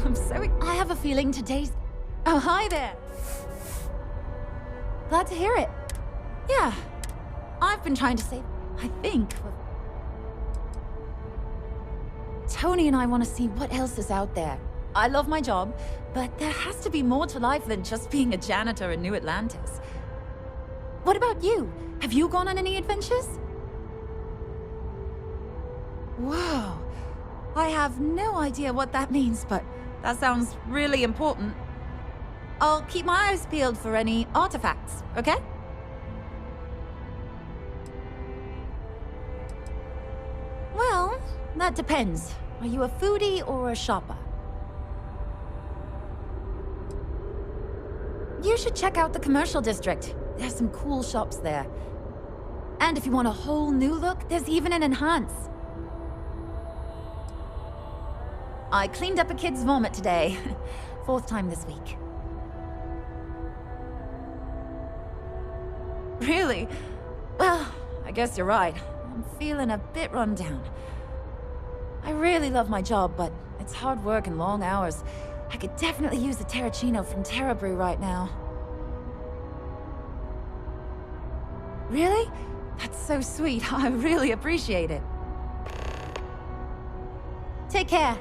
I have a feeling today's... Oh, hi there. Glad to hear it. Yeah. I've been trying to save... I think... Tony and I want to see what else is out there. I love my job, but there has to be more to life than just being a janitor in New Atlantis. What about you? Have you gone on any adventures? Whoa. I have no idea what that means, but that sounds really important. I'll keep my eyes peeled for any artifacts, okay? Well, that depends. Are you a foodie or a shopper? You should check out the commercial district. There's some cool shops there. And if you want a whole new look, there's even an enhance. I cleaned up a kid's vomit today. 4th time this week. Really? Well, I guess you're right. I'm feeling a bit run down. I really love my job, but it's hard work and long hours. I could definitely use a Terracino from Terra Brew right now. Really? That's so sweet. I really appreciate it. Take care.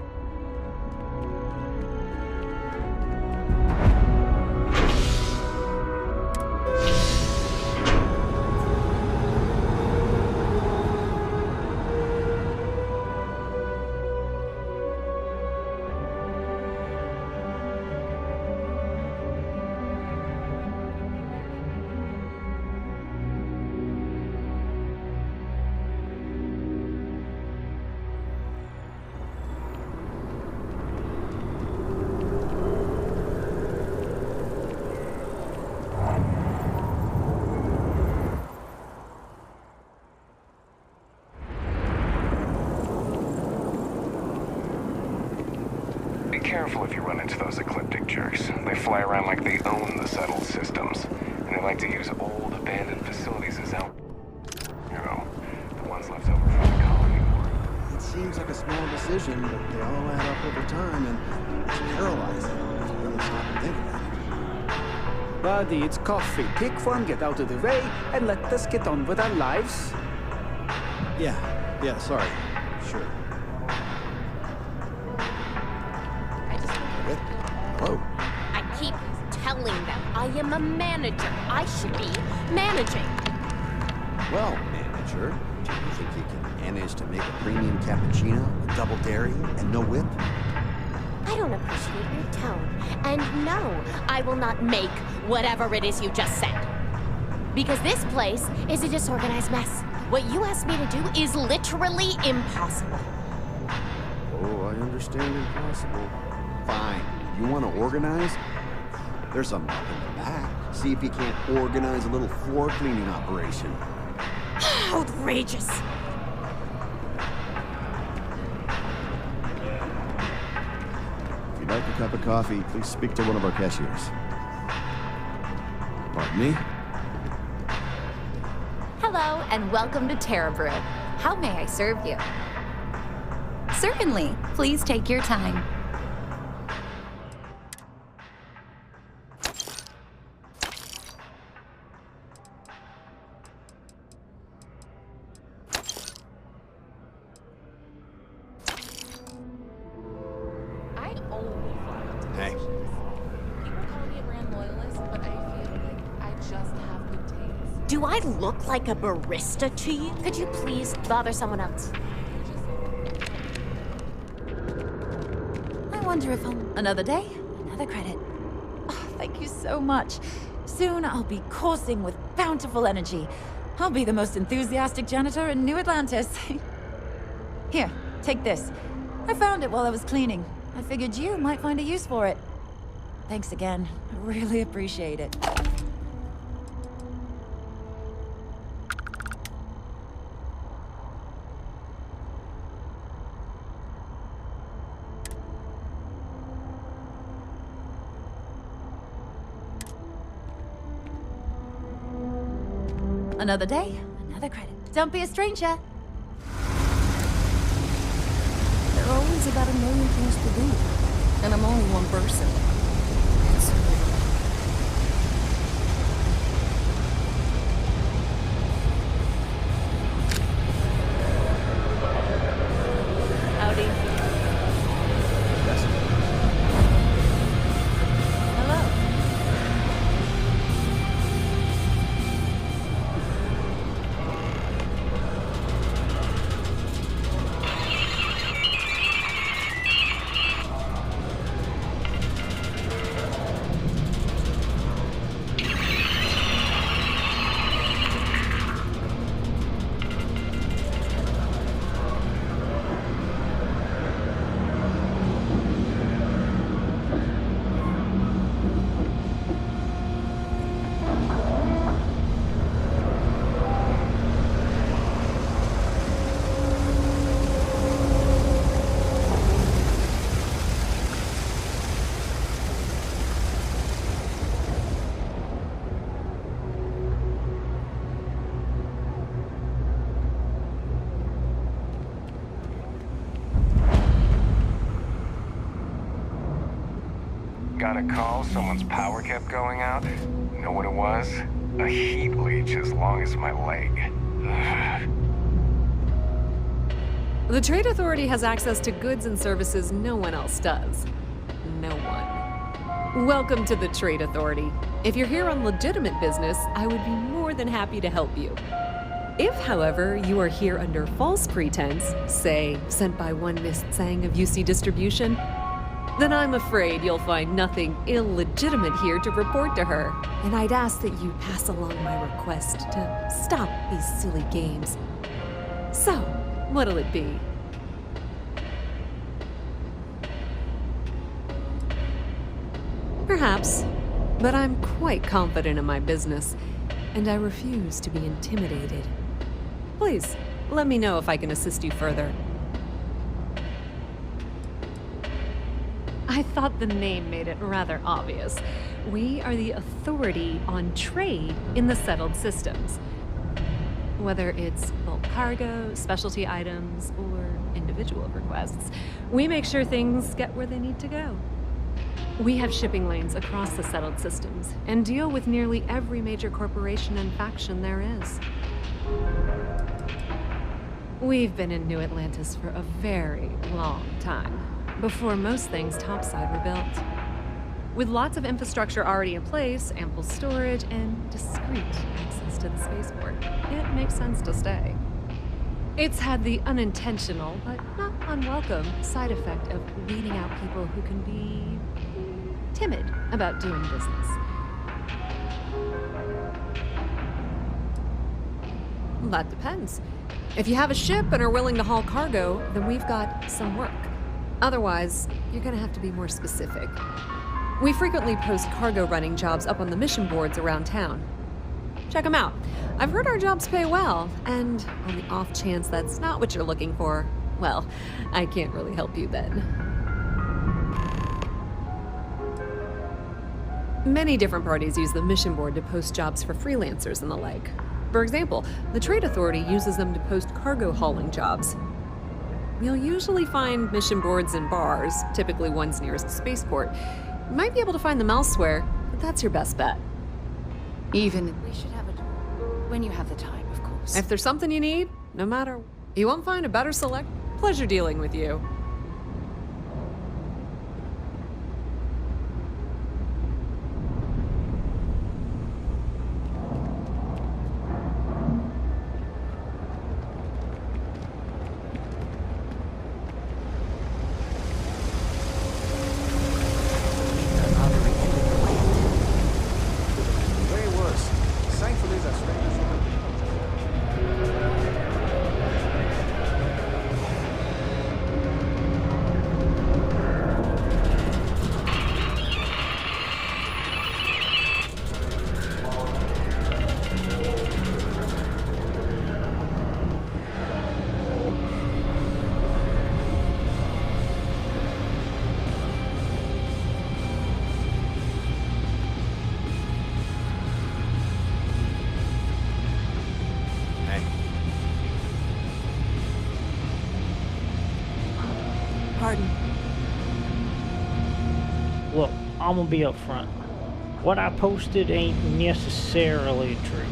Be careful if you run into those ecliptic jerks. They fly around like they own the settled systems, and they like to use old abandoned facilities as out. You know, the ones left over from the colony war. It seems like a small decision, but they all add up over time, and it's paralyzing if you really stop and think about it. Buddy, it's coffee. Pick one, get out of the way, and let us get on with our lives. Yeah, sorry. Sure. Hello. I keep telling them I am a manager. I should be managing. Well, manager, do you think you can manage to make a premium cappuccino, a double dairy, and no whip? I don't appreciate your tone. And no, I will not make whatever it is you just said. Because this place is a disorganized mess. What you asked me to do is literally impossible. Oh, I understand impossible. Fine. You want to organize? There's some up in the back. See if you can't organize a little floor cleaning operation. Outrageous. If you'd like a cup of coffee, please speak to one of our cashiers. Pardon me? Hello, and welcome to Terra Brew. How may I serve you? Certainly. Please take your time. Hey. People call me a brand loyalist, but I feel like I just have good taste. Do I look like a barista to you? Could you please bother someone else? I wonder if another day, another credit. Oh, thank you so much. Soon I'll be coursing with bountiful energy. I'll be the most enthusiastic janitor in New Atlantis. Here, take this. I found it while I was cleaning. I figured you might find a use for it. Thanks again. I really appreciate it. Another day, another credit. Don't be a stranger. There are always about a million things to do. And I'm only one person. Howdy. Hello. Got a call, someone's power kept going out. You know what it was? A heat leech as long as my leg. Ugh. The Trade Authority has access to goods and services no one else does. No one. Welcome to the Trade Authority. If you're here on legitimate business, I would be more than happy to help you. If, however, you are here under false pretense, say, sent by one Miss Tsang of UC Distribution, then I'm afraid you'll find nothing illegitimate here to report to her, and I'd ask that you pass along my request to stop these silly games. So, what'll it be? Perhaps, but I'm quite confident in my business, and I refuse to be intimidated. Please, let me know if I can assist you further. I thought the name made it rather obvious. We are the authority on trade in the settled systems. Whether it's bulk cargo, specialty items, or individual requests, we make sure things get where they need to go. We have shipping lanes across the settled systems and deal with nearly every major corporation and faction there is. We've been in New Atlantis for a very long time, before most things topside were built. With lots of infrastructure already in place, ample storage, and discreet access to the spaceport, it makes sense to stay. It's had the unintentional, but not unwelcome, side effect of weeding out people who can be timid about doing business. That depends. If you have a ship and are willing to haul cargo, then we've got some work. Otherwise, you're gonna have to be more specific. We frequently post cargo running jobs up on the mission boards around town. Check them out. I've heard our jobs pay well, and on the off chance that's not what you're looking for, well, I can't really help you then. Many different parties use the mission board to post jobs for freelancers and the like. For example, the Trade Authority uses them to post cargo hauling jobs. You'll usually find mission boards in bars, typically ones nearest the spaceport. You might be able to find them elsewhere, but that's your best bet. Even we should have a tour when you have the time, of course. If there's something you need, no matter, you won't find a better select. Pleasure dealing with you. Way worse. Thankfully, the strangers were Pardon. Look, I'm gonna be upfront. What I posted ain't necessarily true.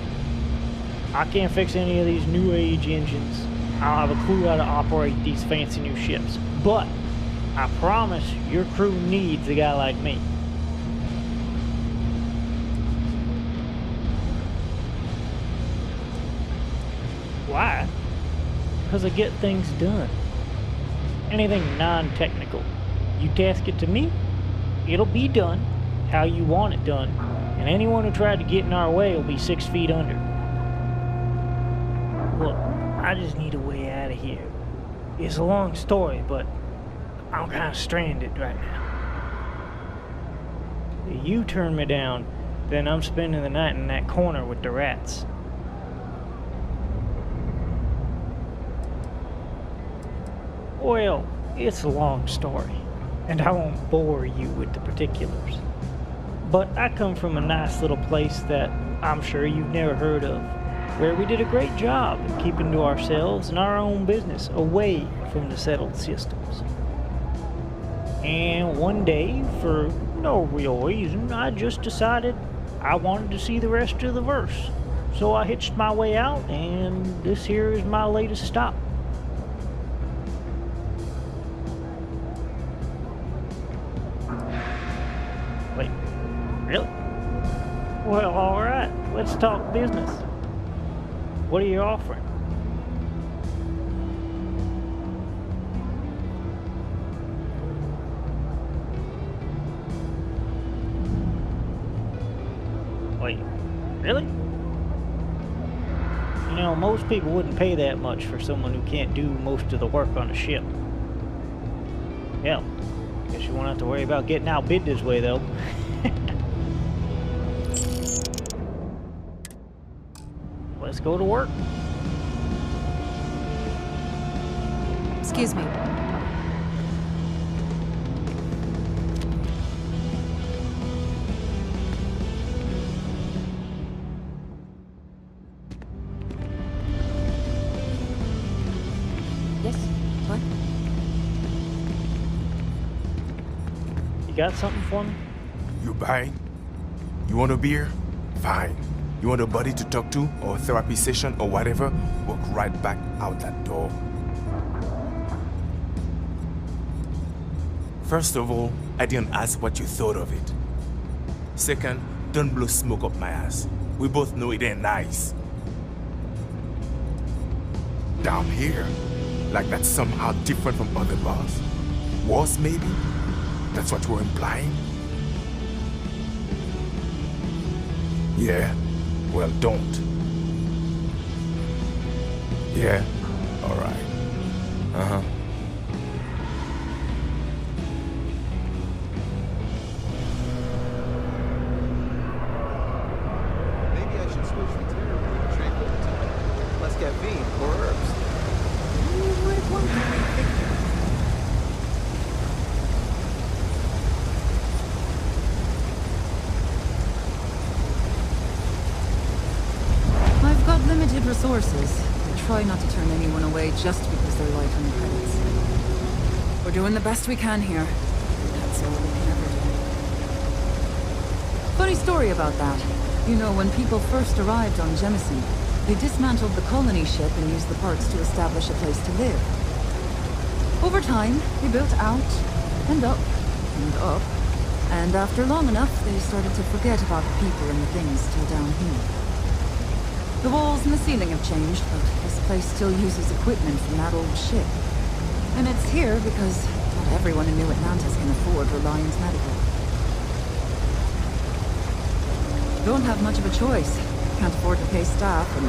I can't fix any of these new age engines. I don't have a clue how to operate these fancy new ships. But I promise your crew needs a guy like me. Why? Because I get things done. Anything non-technical. You task it to me, it'll be done how you want it done. And anyone who tried to get in our way will be 6 feet under. Look, I just need a way out of here. It's a long story, but I'm kind of stranded right now. You turn me down, then I'm spending the night in that corner with the rats. Well, it's a long story, and I won't bore you with the particulars. But I come from a nice little place that I'm sure you've never heard of, where we did a great job of keeping to ourselves and our own business away from the settled systems. And one day, for no real reason, I just decided I wanted to see the rest of the verse. So I hitched my way out, and this here is my latest stop. Wait, really? Well, alright, let's talk business. What are you offering? Wait, really? You know, most people wouldn't pay that much for someone who can't do most of the work on a ship. Hell, guess you won't have to worry about getting outbid this way, though. Let's go to work. Excuse me. Yes? What? You got something for me? You buying? You want a beer? Fine. You want a buddy to talk to, or a therapy session, or whatever? Walk right back out that door. First of all, I didn't ask what you thought of it. Second, don't blow smoke up my ass. We both know it ain't nice. Down here, like that's somehow different from other bars. Worse, maybe? That's what you're implying? Yeah? Well, don't. Yeah? Alright. Uh-huh. Maybe I should switch the territory tranquil time. Less caffeine, more herbs. I've got limited resources. I try not to turn anyone away just because they're light on the credits. We're doing the best we can here. That's all we can ever do. Funny story about that. You know, when people first arrived on Jemison, they dismantled the colony ship and used the parts to establish a place to live. Over time, they built out, and up, and up. And after long enough, they started to forget about the people and the things still down here. The walls and the ceiling have changed, but this place still uses equipment from that old ship. And it's here because not everyone in New Atlantis can afford Reliance Medical. Don't have much of a choice. Can't afford to pay staff, and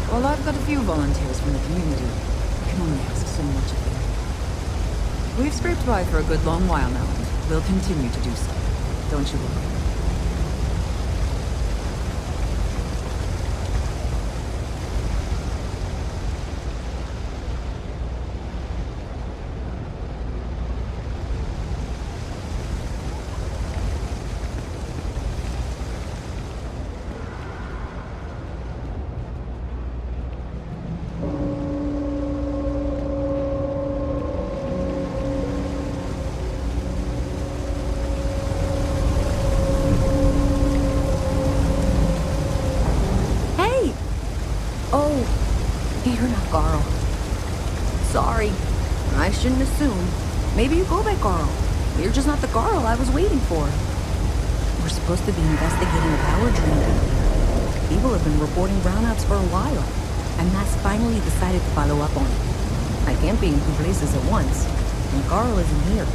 while I've got a few volunteers from the community, I can only ask so much of them. We've scraped by for a good long while now, and we'll continue to do so. Don't you worry. Carl. Sorry. I shouldn't assume. Maybe you go by Carl. You're just not the Carl I was waiting for. We're supposed to be investigating a power drain down here. People have been reporting brownouts for a while, and Matt's finally decided to follow up on it. I can't be in two places at once, and Carl isn't here,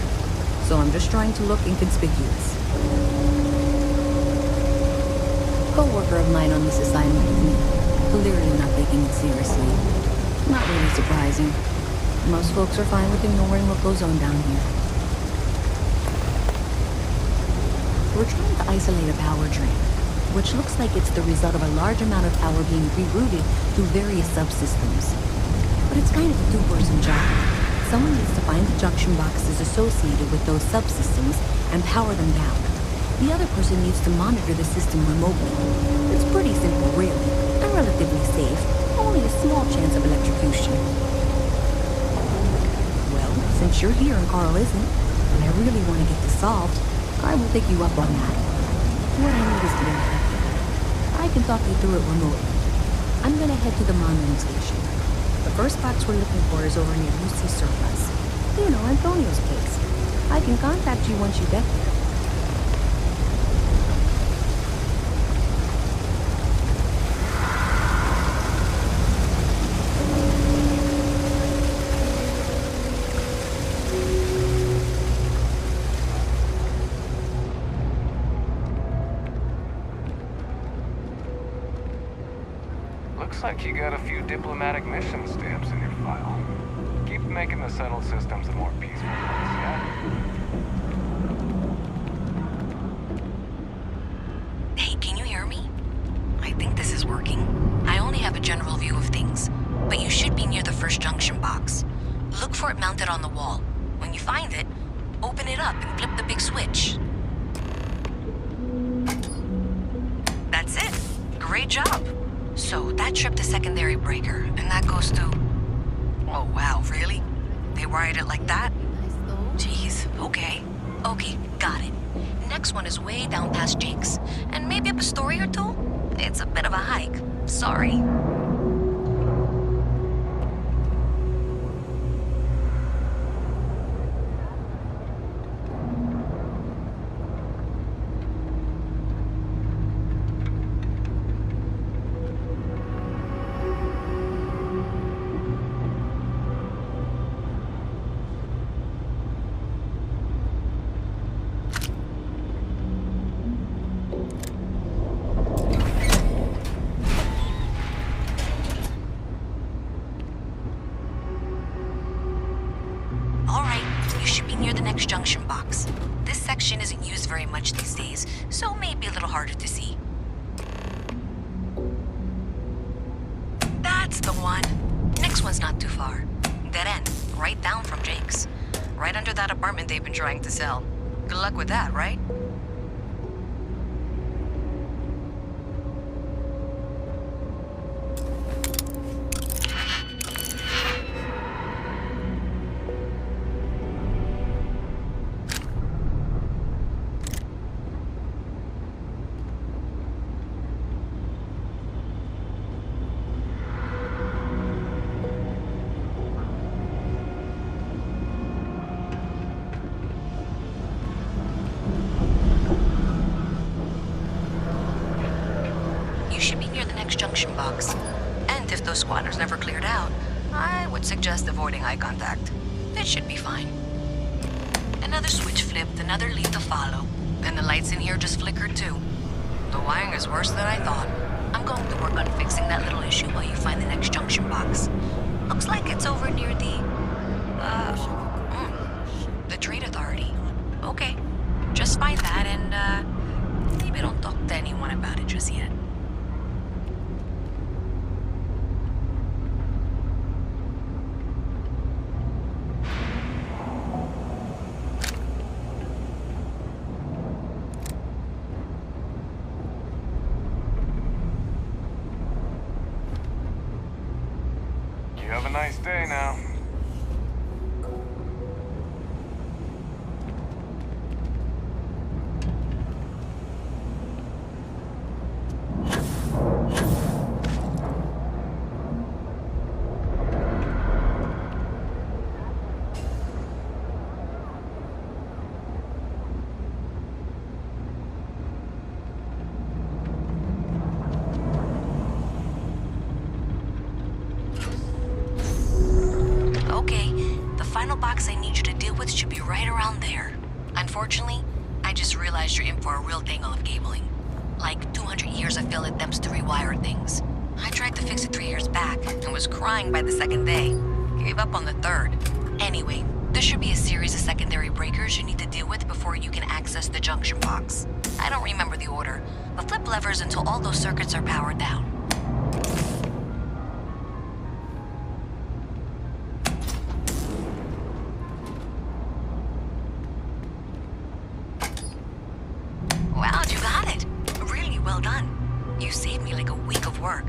so I'm just trying to look inconspicuous. Co-worker of mine on this assignment with me, clearly not taking it seriously. Not really surprising. Most folks are fine with ignoring what goes on down here. We're trying to isolate a power drain, which looks like it's the result of a large amount of power being rerouted through various subsystems. But it's kind of a two-person job. Someone needs to find the junction boxes associated with those subsystems and power them down. The other person needs to monitor the system remotely. It's pretty simple, really, and relatively safe. Only a small chance of electrocution. Well, since you're here and Carl isn't, and I really want to get this solved, I will take you up on that. What I need is to get I can talk you through it remotely. I'm gonna head to the monitoring station. The first box we're looking for is over near UC Surplus. You know, Antonio's place. I can contact you once you get there. Looks like you got a few diplomatic mission stamps in your file. Keep making the settled systems a more peaceful place, yeah? Hey, can you hear me? I think this is working. I only have a general view of things, but you should be near the first junction box. Look for it mounted on the wall. When you find it, open it up and flip the big switch. That's it. Great job. So that tripped the secondary breaker, and that goes to... Oh, wow, really? They wired it like that? Jeez, okay. Okay, got it. Next one is way down past Jake's, and maybe up a story or two? It's a bit of a hike. Sorry. Junction box. This section isn't used very much these days, so may be a little harder to see. That's the one. Next one's not too far. Dead end, right down from Jake's. Right under that apartment they've been trying to sell. Good luck with that, right? Junction box. And if those squatters never cleared out, I would suggest avoiding eye contact. It should be fine. Another switch flipped, another lead to follow. Then the lights in here just flickered too. The wiring is worse than I thought. I'm going to work on fixing that little issue while you find the next junction box. Looks like it's over near the Trade Authority. Okay, just find that and maybe don't talk to anyone about it just yet. You have a nice day now. mailbox I need you to deal with should be right around there. Unfortunately, I just realized you're in for a real tangle of cabling. Like 200 years of fill attempts to rewire things. I tried to fix it 3 years back and was crying by the second day. Gave up on the third. Anyway, there should be a series of secondary breakers you need to deal with before you can access the junction box. I don't remember the order, but flip levers until all those circuits are powered down. Wow, you got it. Really well done. You saved me like a week of work.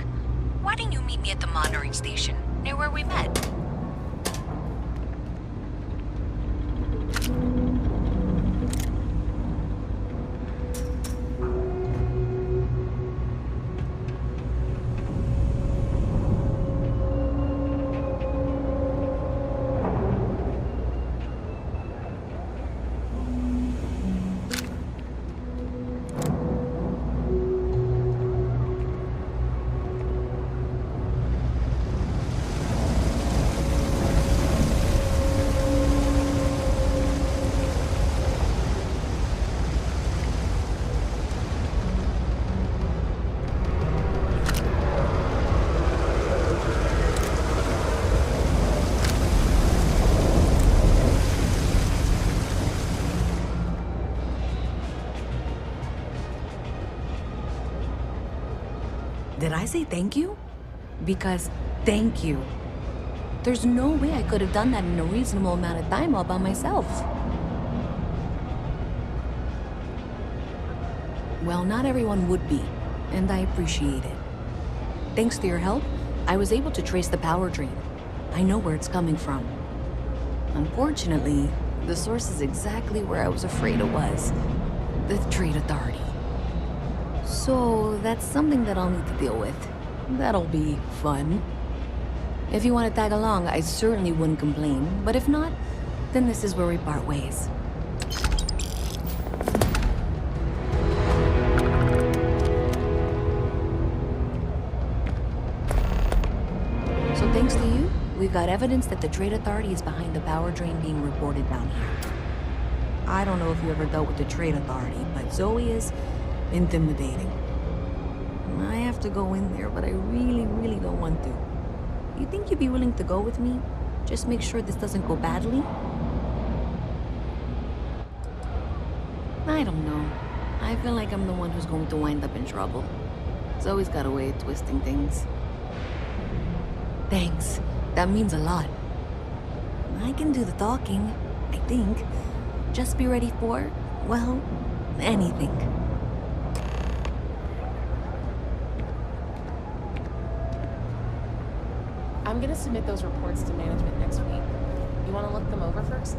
Why didn't you meet me at the monitoring station, near where we met? Did I say thank you? Because thank you. There's no way I could have done that in a reasonable amount of time all by myself. Well, not everyone would be, and I appreciate it. Thanks to your help, I was able to trace the power drain. I know where it's coming from. Unfortunately, the source is exactly where I was afraid it was. The Trade Authority. So that's something that I'll need to deal with. That'll be fun. If you want to tag along, I certainly wouldn't complain. But if not, then this is where we part ways. So thanks to you, we've got evidence that the Trade Authority is behind the power drain being reported down here. I don't know if you ever dealt with the Trade Authority, but Zoe is intimidating. I have to go in there, but I really don't want to. You think you'd be willing to go with me? Just make sure this doesn't go badly? I don't know. I feel like I'm the one who's going to wind up in trouble. Zoe's got a way of twisting things. Thanks. That means a lot. I can do the talking, I think. Just be ready for, well, anything. I'm gonna submit those reports to management next week. You wanna look them over first?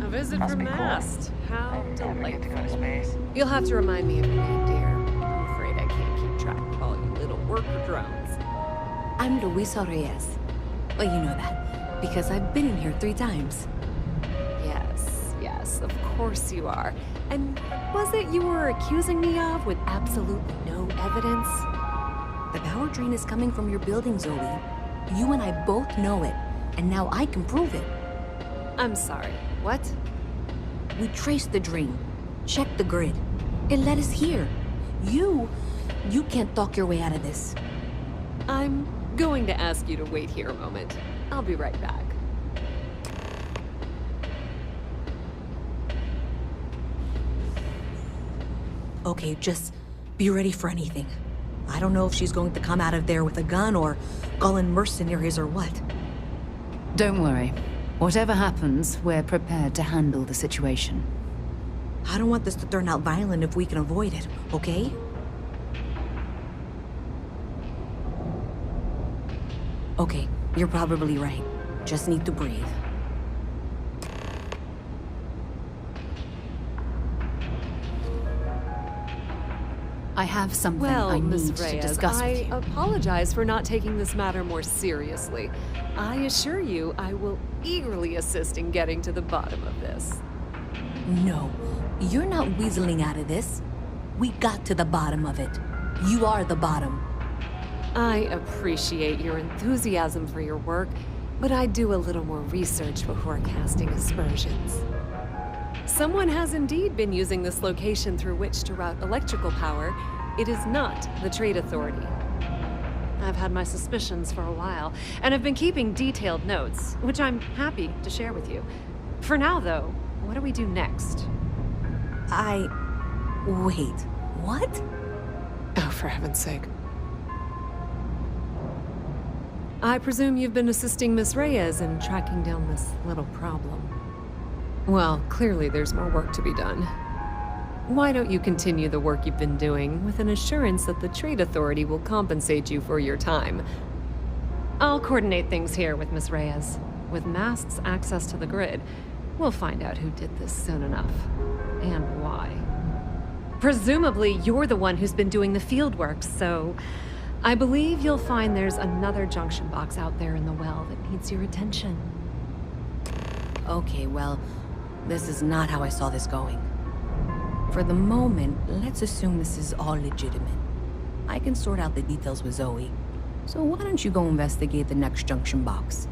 A visit from Mast. How delightful. You'll have to remind me of your name, dear. I'm afraid I can't keep track of all you little worker drones. I'm Luisa Reyes. Well, you know that, because I've been in here 3 times. Yes, of course you are. And was it you were accusing me of with absolutely no evidence? The power drain is coming from your building, Zoe. You and I both know it, and now I can prove it. I'm sorry, what? We traced the drain, checked the grid. It led us here. You can't talk your way out of this. I'm going to ask you to wait here a moment. I'll be right back. Okay, just be ready for anything. I don't know if she's going to come out of there with a gun or call in mercenaries or what. Don't worry. Whatever happens, we're prepared to handle the situation. I don't want this to turn out violent if we can avoid it, okay? Okay, you're probably right. Just need to breathe. I have something Well, I Miss need to Reyes, discuss with you. I apologize for not taking this matter more seriously. I assure you, I will eagerly assist in getting to the bottom of this. No, you're not weaseling out of this. We got to the bottom of it. You are the bottom. I appreciate your enthusiasm for your work, but I'd do a little more research before casting aspersions. Someone has indeed been using this location through which to route electrical power. It is not the Trade Authority. I've had my suspicions for a while, and have been keeping detailed notes, which I'm happy to share with you. For now, though, what do we do next? Wait, what? Oh, for heaven's sake. I presume you've been assisting Miss Reyes in tracking down this little problem. Well, clearly there's more work to be done. Why don't you continue the work you've been doing with an assurance that the Trade Authority will compensate you for your time? I'll coordinate things here with Miss Reyes. With Mast's access to the grid, we'll find out who did this soon enough. And why. Presumably, you're the one who's been doing the field work, so I believe you'll find there's another junction box out there in the well that needs your attention. Okay, well, this is not how I saw this going. For the moment, let's assume this is all legitimate. I can sort out the details with Zoe. So why don't you go investigate the next junction box?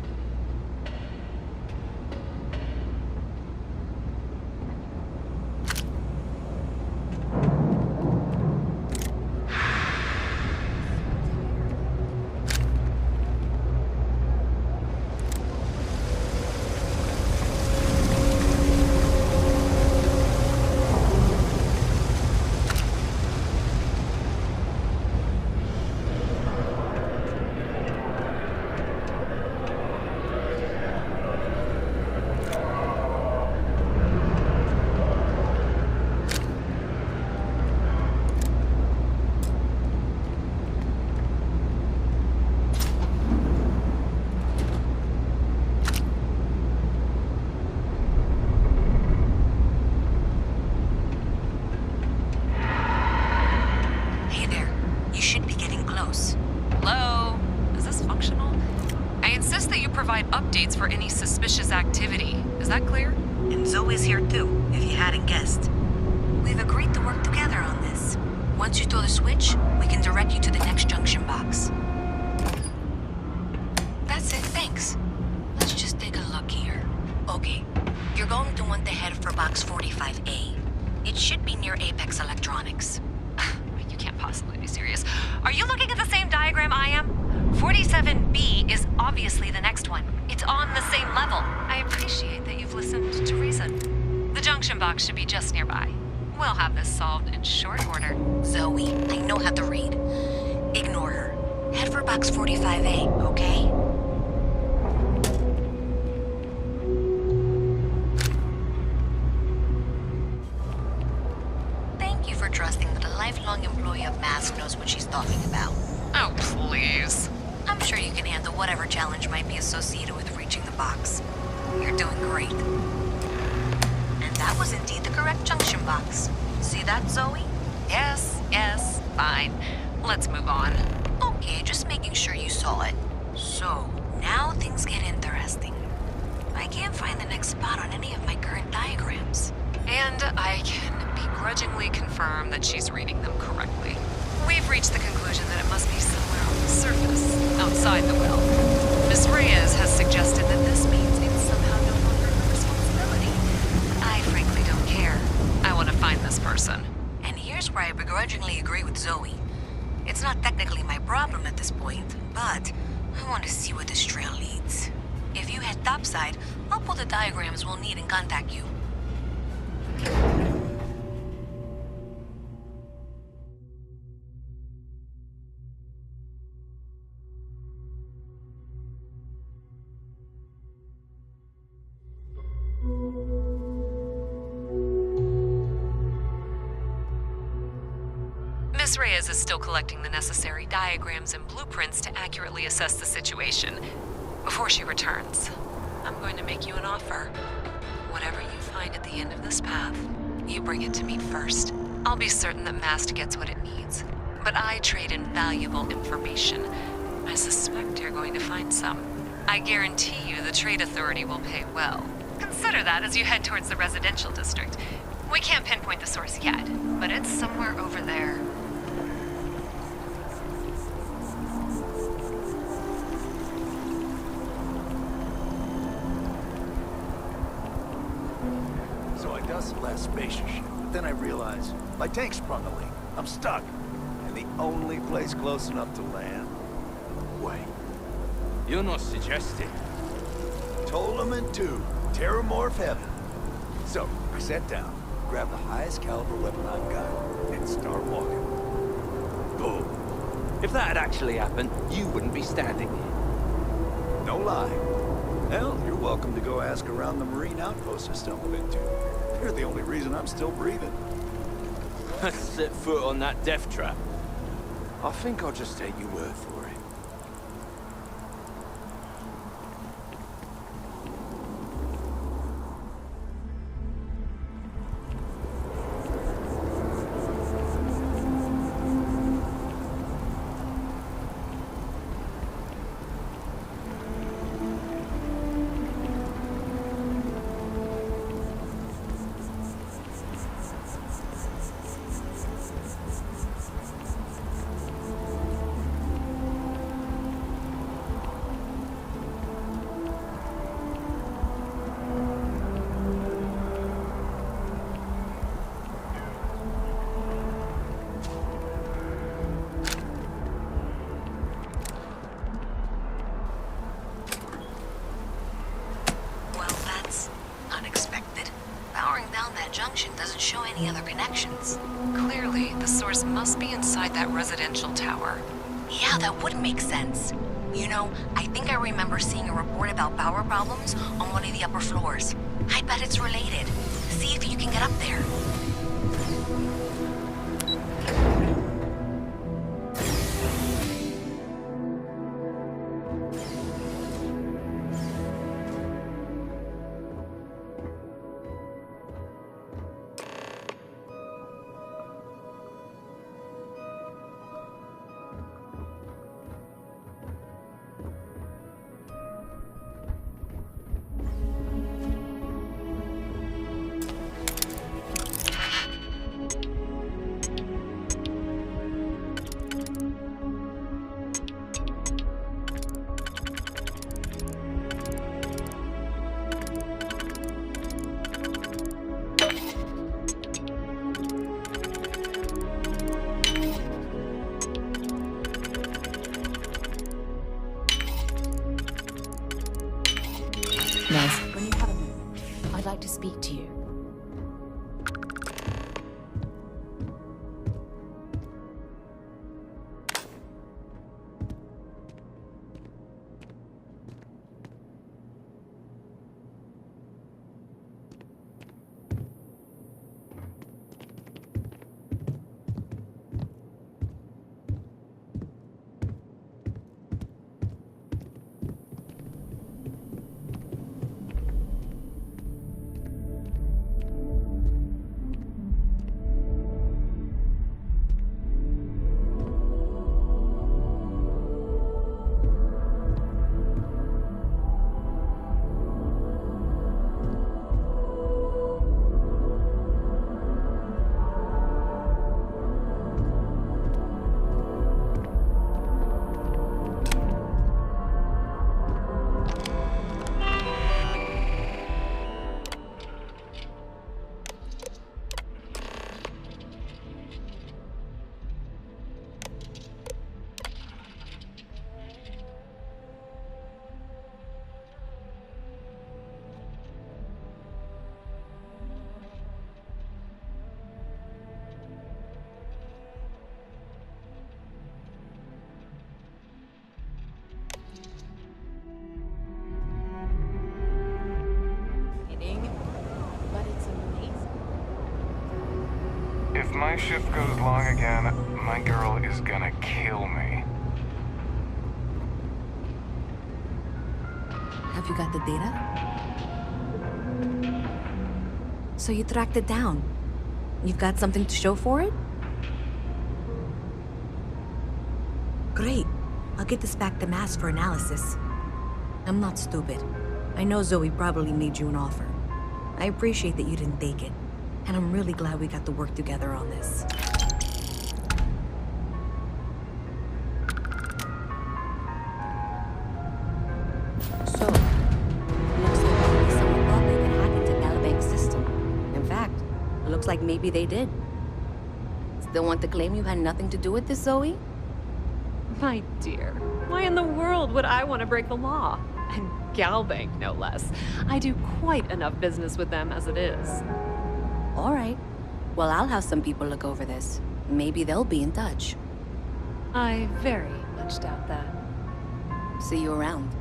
Updates for any suspicious activity. Is that clear? And Zoe's here too, if you hadn't guessed. We've agreed to work together on this. Once you throw the switch, we can direct you to the next junction box. That's it, thanks. Let's just take a look here. Okay, you're going to want to head for box 45A. It should be near Apex Electronics. You can't possibly be serious. Are you looking at the same diagram I am? 47B is obviously the next one. It's on the same level. I appreciate that you've listened to reason. The junction box should be just nearby. We'll have this solved in short order. Zoe, I know how to read. Ignore her. Head for box 45A, okay? Thank you for trusting that a lifelong employee of Mask knows what she's talking about. Oh, please. I'm sure you can handle whatever challenge might be associated with reaching the box. You're doing great. And that was indeed the correct junction box. See that, Zoe? Yes, fine. Let's move on. Okay, just making sure you saw it. technically my problem at this point, but I want to see where this trail leads. If you head topside, I'll pull the diagrams we'll need and contact you. Miss Reyes is still collecting the necessary diagrams and blueprints to accurately assess the situation. Before she returns, I'm going to make you an offer. Whatever you find at the end of this path, you bring it to me first. I'll be certain that Mast gets what it needs, but I trade in valuable information. I suspect you're going to find some. I guarantee you the Trade Authority will pay well. Consider that as you head towards the residential district. We can't pinpoint the source yet, but it's somewhere over there. So I dust the last spacer ship, but then I realized my tank sprung a leak. I'm stuck. And the only place close enough to land? Wait. You're not suggesting. Ptolemy 2, Terramorph Heaven. So, I sat down, grabbed the highest caliber weapon I've got, and start walking. Boom. If that had actually happened, you wouldn't be standing here. No lie. Hell, you're welcome to go ask around the marine outpost I stumbled into. You're the only reason I'm still breathing. Set foot on that death trap. I think I'll just take your word for it. junction doesn't show any other connections. Clearly, the source must be inside that residential tower. Yeah, that would make sense. You know, I think I remember seeing a report about power problems on one of the upper floors. I bet it's related. See if you can get up there. Nice. When you have a moment, I'd like to speak to you. my shift goes long again, my girl is gonna kill me. Have you got the data? So you tracked it down. You've got something to show for it? Great. I'll get this back to Mass for analysis. I'm not stupid. I know Zoe probably made you an offer. I appreciate that you didn't take it. And I'm really glad we got to work together on this. So, looks like maybe someone thought they could hack into Galabank's system. In fact, it looks like maybe they did. Still want to claim you had nothing to do with this, Zoe? My dear, why in the world would I want to break the law? And Galbank, no less. I do quite enough business with them as it is. All right. Well, I'll have some people look over this. Maybe they'll be in touch. I very much doubt that. See you around.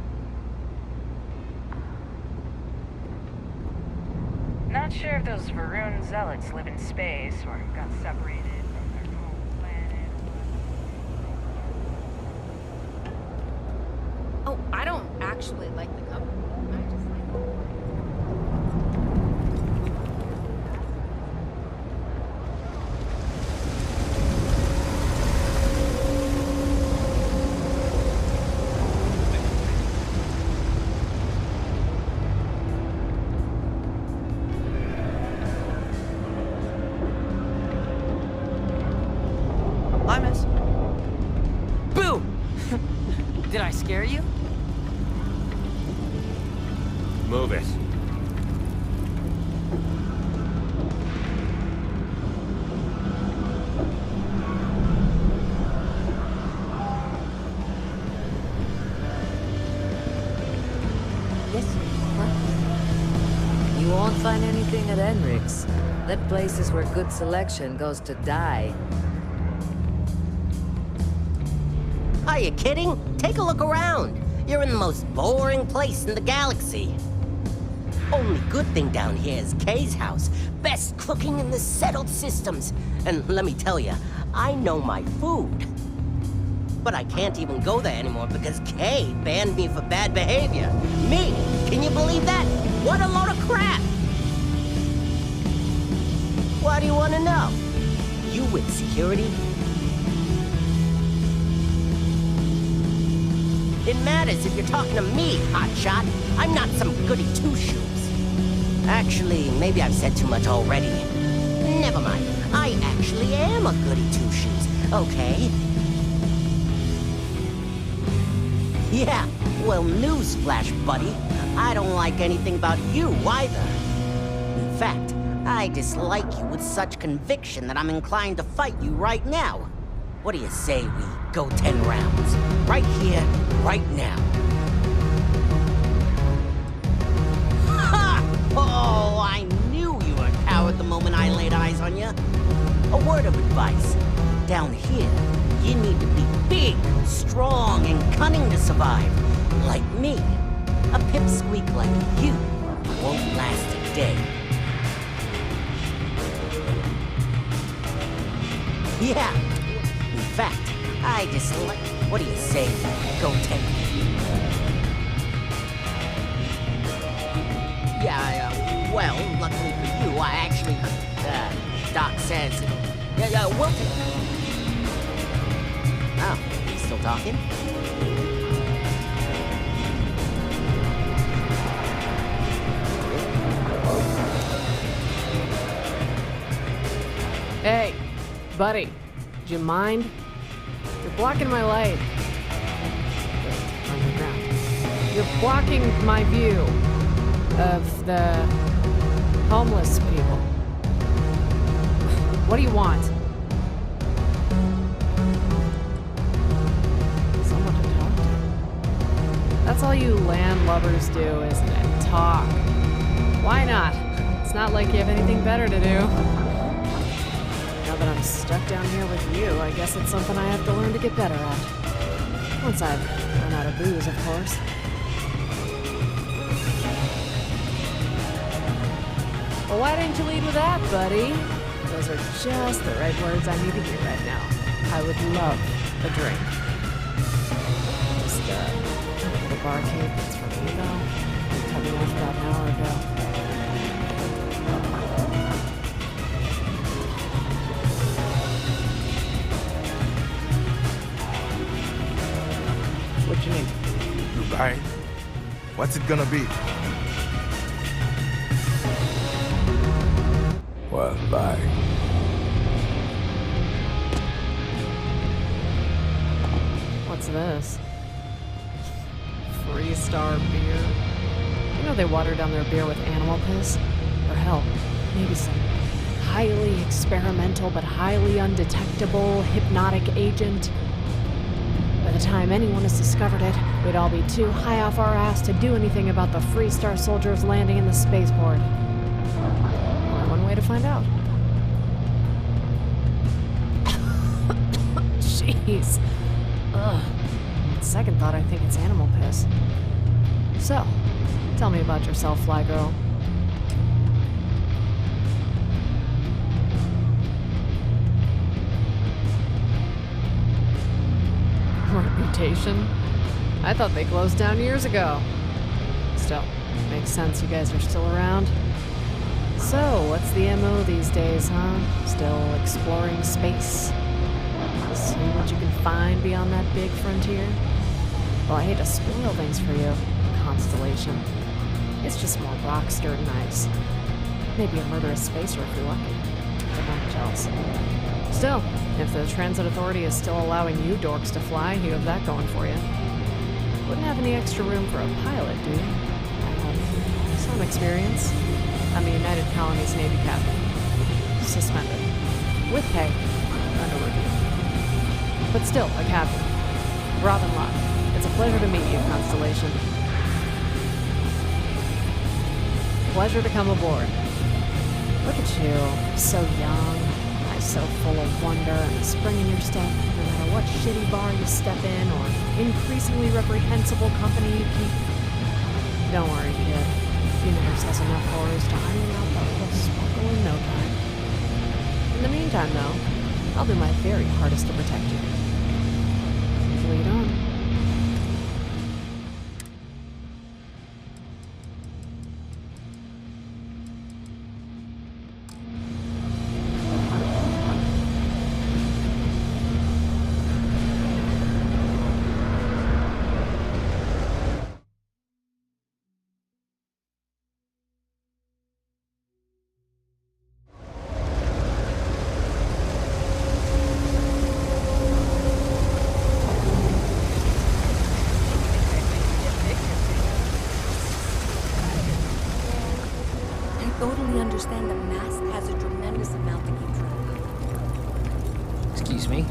Not sure if those Varun zealots live in space or got separated from their home planet. Oh, I don't actually like the cover. I just like Hi, miss. Boo! Did I scare you? Move it. Yes, You won't find anything at Enric's. That place is where good selection goes to die. Are you kidding? Take a look around. You're in the most boring place in the galaxy. Only good thing down here is Kay's house. Best cooking in the settled systems. And let me tell you, I know my food. But I can't even go there anymore because Kay banned me for bad behavior. Me? Can you believe that? What a load of crap! Why do you want to know? You with security? It matters if you're talking to me, hotshot. I'm not some goody two-shoes. Actually, maybe I've said too much already. Never mind. I actually am a goody two-shoes, okay? Yeah, well, newsflash, buddy. I don't like anything about you either. In fact, I dislike you with such conviction that I'm inclined to fight you right now. What do you say we go 10 rounds? Right here, right now. Ha! Oh, I knew you were a coward the moment I laid eyes on you. A word of advice. Down here, you need to be big, strong, and cunning to survive. Like me. A pipsqueak like you won't last a day. Yeah. In fact, I dislike... What do you say? Go 10. Yeah, well, luckily for you, I actually... Doc says... we'll take... Oh, you still talking? Hey, buddy, do you mind? You're blocking my light. On the ground. You're blocking my view of the homeless people. What do you want? Someone to talk to. That's all you land lovers do, isn't it? Talk. Why not? It's not like you have anything better to do. Now that I'm stuck down here with you, I guess it's something I have to learn to get better at. Once I've run out of booze, of course. Well, why didn't you lead with that, buddy? Those are just the right words I need to hear right now. I would love a drink. Just, the barcade that's for me, though. You cut me off about an hour ago. What you need? Dubai? What's it gonna be? Well, bye. What's this? Freestar beer? You know they water down their beer with animal piss? Or hell, maybe some highly experimental but highly undetectable hypnotic agent. By the time anyone has discovered it, we'd all be too high off our ass to do anything about the Freestar soldiers landing in the spaceport. Only one way to find out. Jeez. Ugh. Second thought, I think it's animal piss. So, tell me about yourself, Fly Girl. Reputation? I thought they closed down years ago. Still, makes sense you guys are still around. So, what's the MO these days, huh? Still exploring space? See what you can find beyond that big frontier? Well, I hate to spoil things for you, Constellation. It's just more rocks, dirt, and ice. Maybe a murderous spacer if you're lucky. But not much else. Still, if the Transit Authority is still allowing you dorks to fly, you have that going for you. Wouldn't have any extra room for a pilot, do you? I have some experience. I'm a United Colonies Navy captain. Suspended. With pay. Under review. But still, a captain. Robin Locke. It's a pleasure to meet you, Constellation. Pleasure to come aboard. Look at you. So young. So full of wonder and a spring in your step, no matter what shitty bar you step in or increasingly reprehensible company you keep. Don't worry, kid. Universe has enough horrors to iron out that little sparkle in no time. In the meantime, though, I'll do my very hardest to protect you. Lead on. Totally understand that mass has a tremendous amount to keep track of. Excuse me?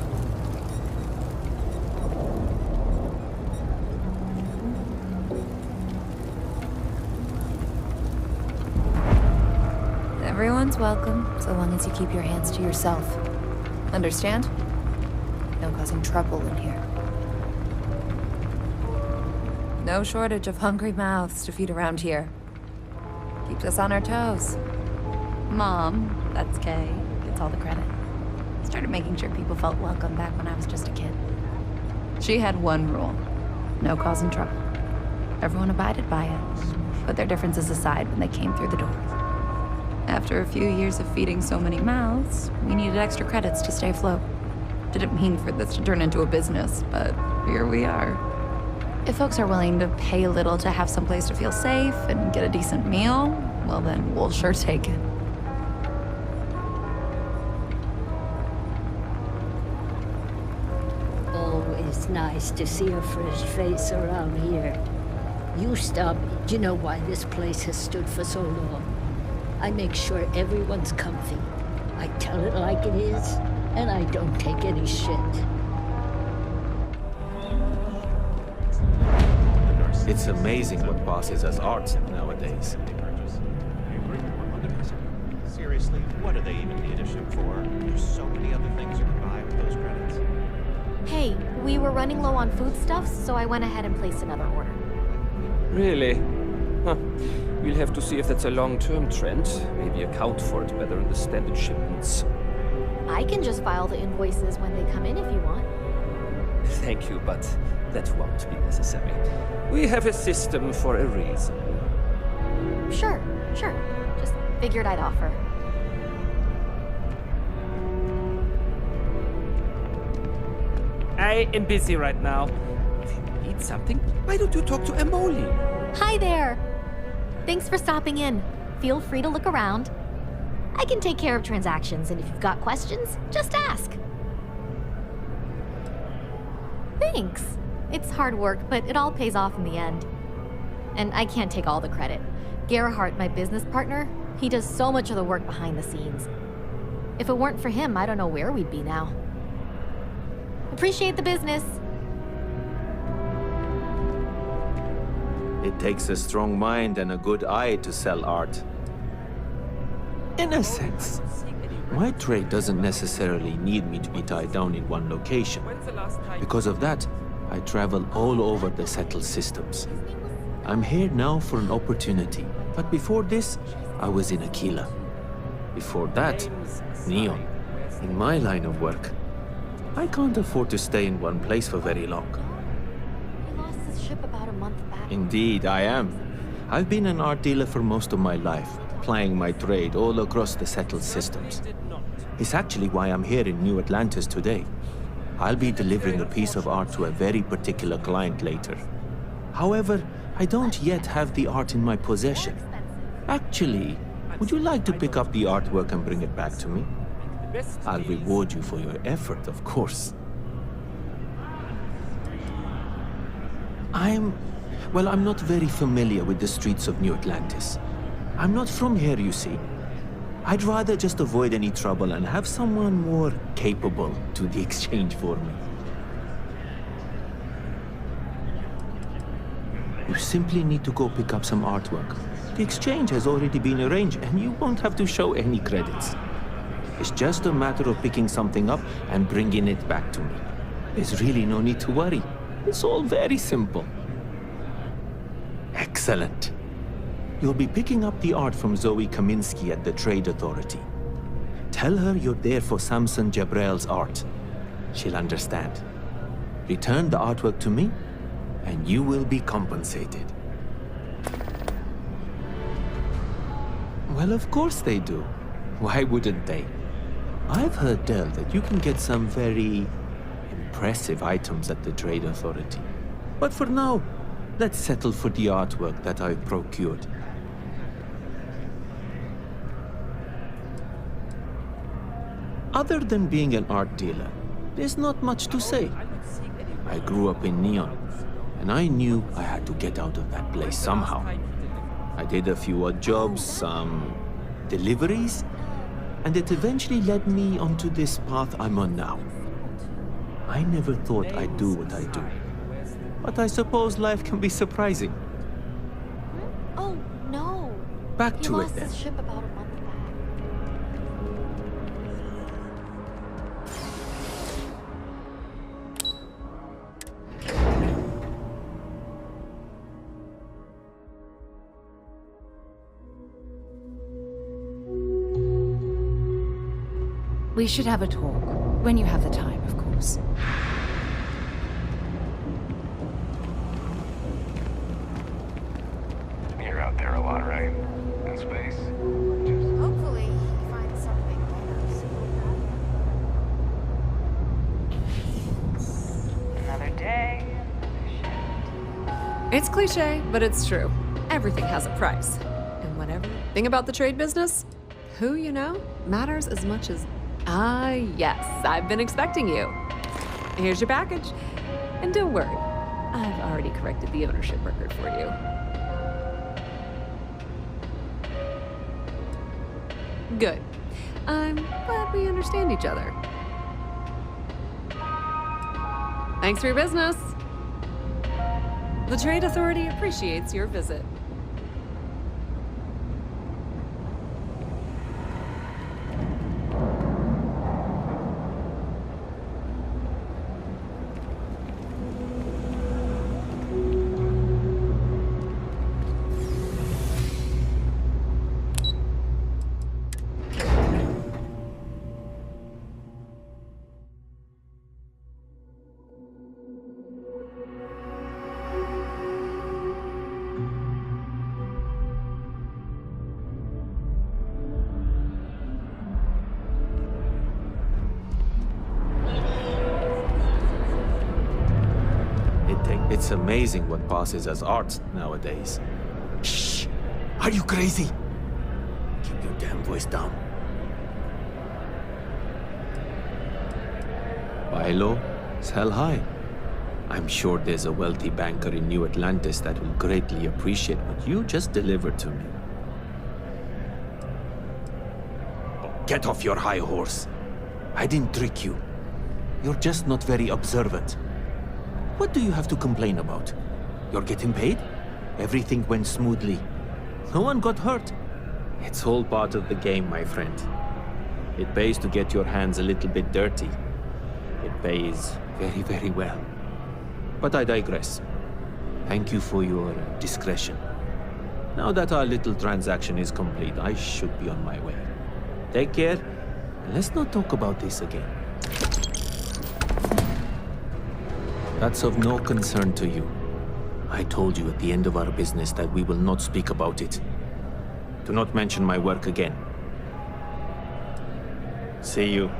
Everyone's welcome, so long as you keep your hands to yourself. Understand? No causing trouble in here. No shortage of hungry mouths to feed around here. Keeps us on our toes. Mom, that's Kay, gets all the credit. Started making sure people felt welcome back when I was just a kid. She had one rule: no causing trouble. Everyone abided by it, put their differences aside when they came through the door. After a few years of feeding so many mouths, we needed extra credits to stay afloat. Didn't mean for this to turn into a business, but here we are. If folks are willing to pay a little to have someplace to feel safe and get a decent meal, well then, we'll sure take it. Always nice to see a fresh face around here. You stop. Do you know why this place has stood for so long? I make sure everyone's comfy. I tell it like it is, and I don't take any shit. It's amazing what passes as art nowadays. Seriously, what do they even need a ship for? There's so many other things you can buy with those credits. Hey, we were running low on foodstuffs, so I went ahead and placed another order. Really? Huh. We'll have to see if that's a long-term trend. Maybe account for it better in the standard shipments. I can just file the invoices when they come in if you want. Thank you, but that won't be necessary. We have a system for a reason. Sure. Just figured I'd offer. I am busy right now. If you need something, why don't you talk to Emoli? Hi there! Thanks for stopping in. Feel free to look around. I can take care of transactions, and if you've got questions, just ask. Thanks. It's hard work, but it all pays off in the end. And I can't take all the credit. Gerhardt, my business partner, he does so much of the work behind the scenes. If it weren't for him, I don't know where we'd be now. Appreciate the business. It takes a strong mind and a good eye to sell art. In a sense, my trade doesn't necessarily need me to be tied down in one location. Because of that, I travel all over the settled systems. I'm here now for an opportunity, but before this, I was in Aquila. Before that, Neon. In my line of work, I can't afford to stay in one place for very long. He lost his ship about a month back. Indeed, I am. I've been an art dealer for most of my life, plying my trade all across the settled systems. It's actually why I'm here in New Atlantis today. I'll be delivering a piece of art to a very particular client later. However, I don't yet have the art in my possession. Actually, would you like to pick up the artwork and bring it back to me? I'll reward you for your effort, of course. I'm not very familiar with the streets of New Atlantis. I'm not from here, you see. I'd rather just avoid any trouble and have someone more capable do the exchange for me. You simply need to go pick up some artwork. The exchange has already been arranged and you won't have to show any credits. It's just a matter of picking something up and bringing it back to me. There's really no need to worry. It's all very simple. Excellent. You'll be picking up the art from Zoe Kaminsky at the Trade Authority. Tell her you're there for Samson Jabrel's art. She'll understand. Return the artwork to me, and you will be compensated. Well, of course they do. Why wouldn't they? I've heard tell that you can get some very impressive items at the Trade Authority. But for now, let's settle for the artwork that I've procured. Other than being an art dealer, there's not much to say. I grew up in Neon, and I knew I had to get out of that place somehow. I did a few odd jobs, some deliveries, and it eventually led me onto this path I'm on now. I never thought I'd do what I do, but I suppose life can be surprising. Oh, no. Back to it then. He lost his ship about a month back. We should have a talk. When you have the time, of course. You're out there a lot, right? In space? Hopefully, he finds something better. Another day. It's cliche, but it's true. Everything has a price. And whatever. Thing about the trade business, who you know matters as much as... Ah, yes, I've been expecting you. Here's your package. And don't worry, I've already corrected the ownership record for you. Good. I'm glad we understand each other. Thanks for your business. The Trade Authority appreciates your visit. It's amazing what passes as art nowadays. Shh! Are you crazy? Keep your damn voice down. Buy low, sell high. I'm sure there's a wealthy banker in New Atlantis that will greatly appreciate what you just delivered to me. Get off your high horse. I didn't trick you. You're just not very observant. What do you have to complain about? You're getting paid? Everything went smoothly. No one got hurt. It's all part of the game, my friend. It pays to get your hands a little bit dirty. It pays very, very well. But I digress. Thank you for your discretion. Now that our little transaction is complete, I should be on my way. Take care, and let's not talk about this again. That's of no concern to you. I told you at the end of our business that we will not speak about it. Do not mention my work again. See you.